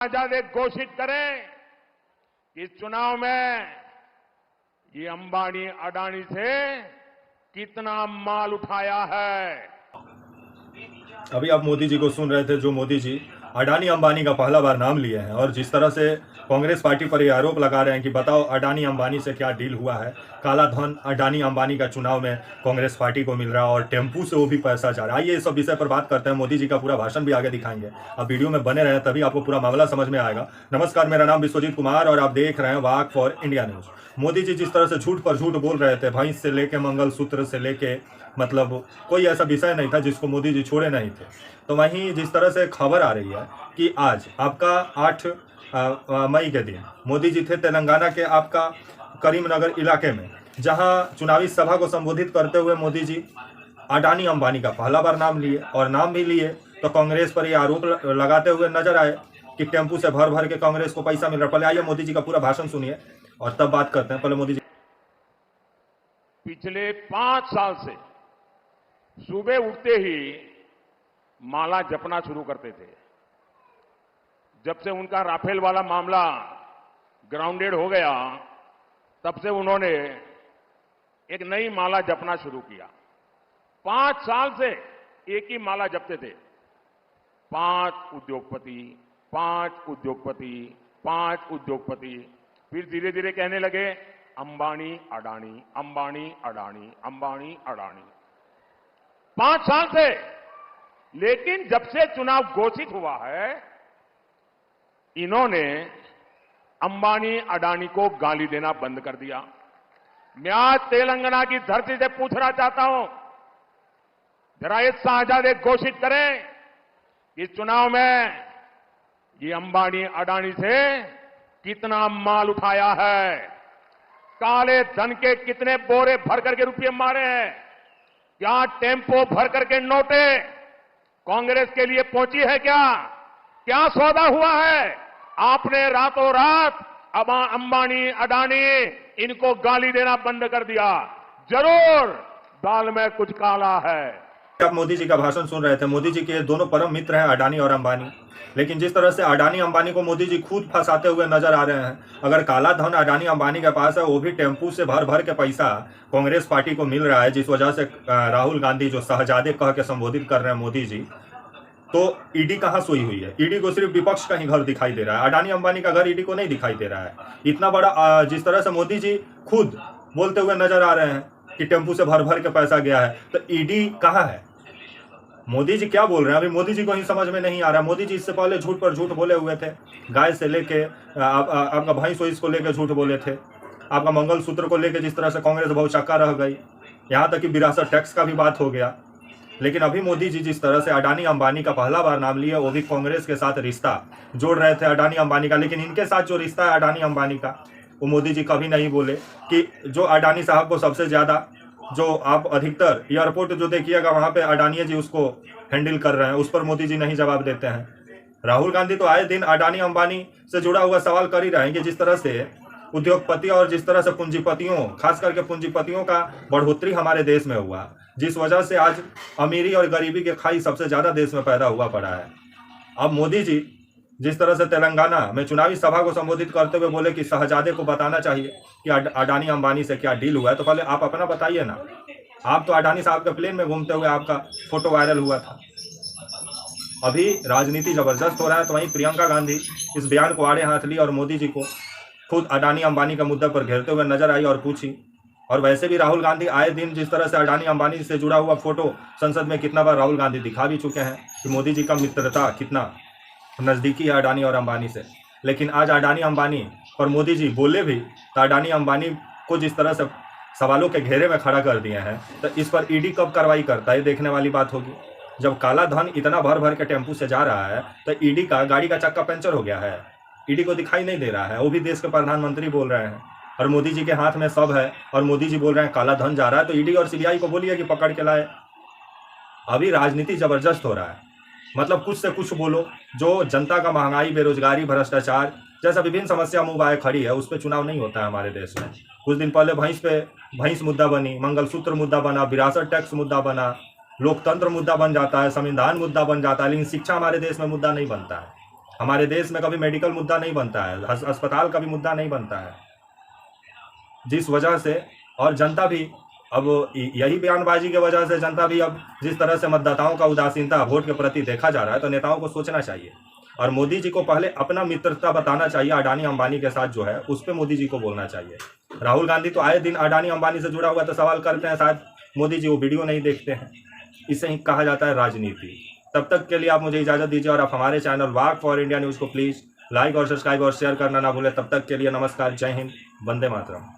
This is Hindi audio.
आजाद घोषित करें कि इस चुनाव में ये अंबानी अडानी से कितना माल उठाया है। अभी आप मोदी जी को सुन रहे थे, जो मोदी जी अडानी अंबानी का पहला बार नाम लिए हैं और जिस तरह से कांग्रेस पार्टी पर ये आरोप लगा रहे हैं कि बताओ अडानी अंबानी से क्या डील हुआ है, काला धन अडानी अंबानी का चुनाव में कांग्रेस पार्टी को मिल रहा है और टेम्पू से वो भी पैसा जा रहा है। आइए इस सब विषय पर बात करते हैं। मोदी जी का पूरा भाषण भी आगे दिखाएंगे, आप वीडियो में बने रहें तभी आपको पूरा मामला समझ में आएगा। नमस्कार, मेरा नाम विश्वजीत कुमार और आप देख रहे हैं वाक for India news. Modi ji जिस तरह से झूठ पर झूठ बोल रहे थे, भैंस से लेके मंगलसूत्र से लेके मतलब कोई ऐसा विषय नहीं था जिसको मोदी जी छोड़े नहीं थे। तो वहीं जिस तरह से खबर आ रही है कि आज आपका 8 मई के दिन मोदी जी थे तेलंगाना के आपका करीमनगर इलाके में, जहां चुनावी सभा को संबोधित करते हुए मोदी जी अडानी अंबानी का पहला बार नाम लिए और नाम भी लिए तो कांग्रेस पर ये आरोप लगाते हुए नजर आए कि टेम्पू से भर भर के कांग्रेस को पैसा मिल रहा है। पहले आइए मोदी जी का पूरा भाषण सुनिए और तब बात करते हैं। पहले मोदी जी। पिछले 5 साल से सुबह उठते ही माला जपना शुरू करते थे। जब से उनका राफेल वाला मामला ग्राउंडेड हो गया, तब से उन्होंने एक नई माला जपना शुरू किया। 5 साल से एक ही माला जपते थे, 5 उद्योगपति, 5 उद्योगपति, 5 उद्योगपति। फिर धीरे धीरे कहने लगे अंबानी अडानी, अंबानी अडानी, अंबानी अडानी। 5 साल से। लेकिन जब से चुनाव घोषित हुआ है, इन्होंने अंबानी अडानी को गाली देना बंद कर दिया। मैं आज तेलंगाना की धरती से पूछना चाहता हूं, जरा इस आजाद घोषित करें कि इस चुनाव में ये अंबानी अडानी से कितना माल उठाया है, काले धन के कितने बोरे भर करके रुपये मारे हैं, क्या टेम्पो भर करके नोटे कांग्रेस के लिए पहुंची है, क्या सौदा हुआ है। आपने रातों रात अब अंबानी अडानी इनको गाली देना बंद कर दिया। जरूर दाल में कुछ काला है। आप मोदी जी का भाषण सुन रहे थे। मोदी जी के दोनों परम मित्र हैं अडानी और अंबानी, लेकिन जिस तरह से अडानी अंबानी को मोदी जी खुद फंसाते हुए नजर आ रहे हैं। अगर काला धन अडानी अंबानी के पास है, वो भी टेम्पू से भर भर के पैसा कांग्रेस पार्टी को मिल रहा है, जिस वजह से राहुल गांधी जो शहजादे कह के संबोधित कर रहे हैं मोदी जी, तो ईडी कहां सोई हुई है। ईडी को सिर्फ विपक्ष का ही घर दिखाई दे रहा है, अडानी अंबानी का घर ईडी को नहीं दिखाई दे रहा है। इतना बड़ा जिस तरह से मोदी जी खुद बोलते हुए नजर आ रहे हैं कि टेम्पू से भर भर के पैसा गया है, तो ईडी कहां है। मोदी जी क्या बोल रहे हैं अभी मोदी जी को ही समझ में नहीं आ रहा। मोदी जी इससे पहले झूठ पर झूठ बोले हुए थे, गाय से लेके आपका भैंस वैंस को लेकर झूठ बोले थे, आपका मंगलसूत्र को लेकर जिस तरह से कांग्रेस बहुत चक्का रह गई, यहाँ तक कि विरासत टैक्स का भी बात हो गया। लेकिन अभी मोदी जी जिस तरह से अडानी अंबानी का पहला बार नाम लिया, वो भी कांग्रेस के साथ रिश्ता जोड़ रहे थे अडानी अंबानी का, लेकिन इनके साथ जो रिश्ता है अडानी अंबानी का, वो मोदी जी कभी नहीं बोले कि जो अडानी साहब को सबसे ज्यादा, जो आप अधिकतर एयरपोर्ट जो देखिएगा वहां पे अडानी जी उसको हैंडल कर रहे हैं, उस पर मोदी जी नहीं जवाब देते हैं। राहुल गांधी तो आए दिन अडानी अंबानी से जुड़ा हुआ सवाल कर ही रहे हैं कि जिस तरह से उद्योगपति और जिस तरह से पूंजीपतियों, खास करके पूंजीपतियों का बढ़ोतरी हमारे देश में हुआ, जिस वजह से आज अमीरी और गरीबी के खाई सबसे ज्यादा देश में पैदा हुआ पड़ा है। अब मोदी जी जिस तरह से तेलंगाना में चुनावी सभा को संबोधित करते हुए बोले कि शहजादे को बताना चाहिए कि अडानी अंबानी से क्या डील हुआ है, तो पहले आप अपना बताइए ना। आप तो अडानी साहब के प्लेन में घूमते हुए आपका फोटो वायरल हुआ था। अभी राजनीति जबरदस्त हो रहा है, तो वहीं प्रियंका गांधी इस बयान को आड़े हाथ ली और मोदी जी को खुद अडानी अंबानी का मुद्दा पर घेरते हुए नजर आई और पूछी। और वैसे भी राहुल गांधी आए दिन जिस तरह से अडानी अंबानी से जुड़ा हुआ फोटो संसद में कितना बार राहुल गांधी दिखा भी चुके हैं कि मोदी जी का मित्रता कितना नजदीकी है अडानी और अंबानी से। लेकिन आज अडानी अंबानी और मोदी जी बोले भी तो अडानी अंबानी को जिस तरह से सवालों के घेरे में खड़ा कर दिए हैं, तो इस पर ईडी कब कार्रवाई करता है देखने वाली बात होगी। जब काला धन इतना भर भर के टेम्पू से जा रहा है, तो ईडी का गाड़ी का चक्का पंचर हो गया है, ईडी को दिखाई नहीं दे रहा है। वो भी देश के प्रधानमंत्री बोल रहे हैं और मोदी जी के हाथ में सब है, और मोदी जी बोल रहे हैं काला धन जा रहा है, तो ईडी और सीबीआई को बोलिए कि पकड़ के लाए। अभी राजनीति जबरदस्त हो रहा है, मतलब कुछ से कुछ बोलो। जो जनता का महंगाई, बेरोजगारी, भ्रष्टाचार जैसा विभिन्न समस्या मुंह बाए खड़ी है, उस पर चुनाव नहीं होता है हमारे देश में। कुछ दिन पहले भैंस मुद्दा बनी, मंगलसूत्र मुद्दा बना, विरासत टैक्स मुद्दा बना, लोकतंत्र मुद्दा बन जाता है, संविधान मुद्दा बन जाता है, लेकिन शिक्षा हमारे देश में मुद्दा नहीं बनता है। हमारे देश में कभी मेडिकल मुद्दा नहीं बनता है, अस्पताल का भी मुद्दा नहीं बनता है, जिस वजह से, और जनता भी अब यही बयानबाजी की वजह से जनता भी अब जिस तरह से मतदाताओं का उदासीनता वोट के प्रति देखा जा रहा है, तो नेताओं को सोचना चाहिए और मोदी जी को पहले अपना मित्रता बताना चाहिए अडानी अंबानी के साथ जो है उस पर मोदी जी को बोलना चाहिए। राहुल गांधी तो आए दिन अडानी अंबानी से जुड़ा हुआ तो सवाल करते हैं, शायद मोदी जी वो वीडियो नहीं देखते हैं। इसे ही कहा जाता है राजनीति। तब तक के लिए आप मुझे इजाजत दीजिए और आप हमारे channel walk for India news को प्लीज़ लाइक और सब्सक्राइब और शेयर करना ना भूलें। तब तक के लिए नमस्कार, जय हिंद, वंदे मातरम।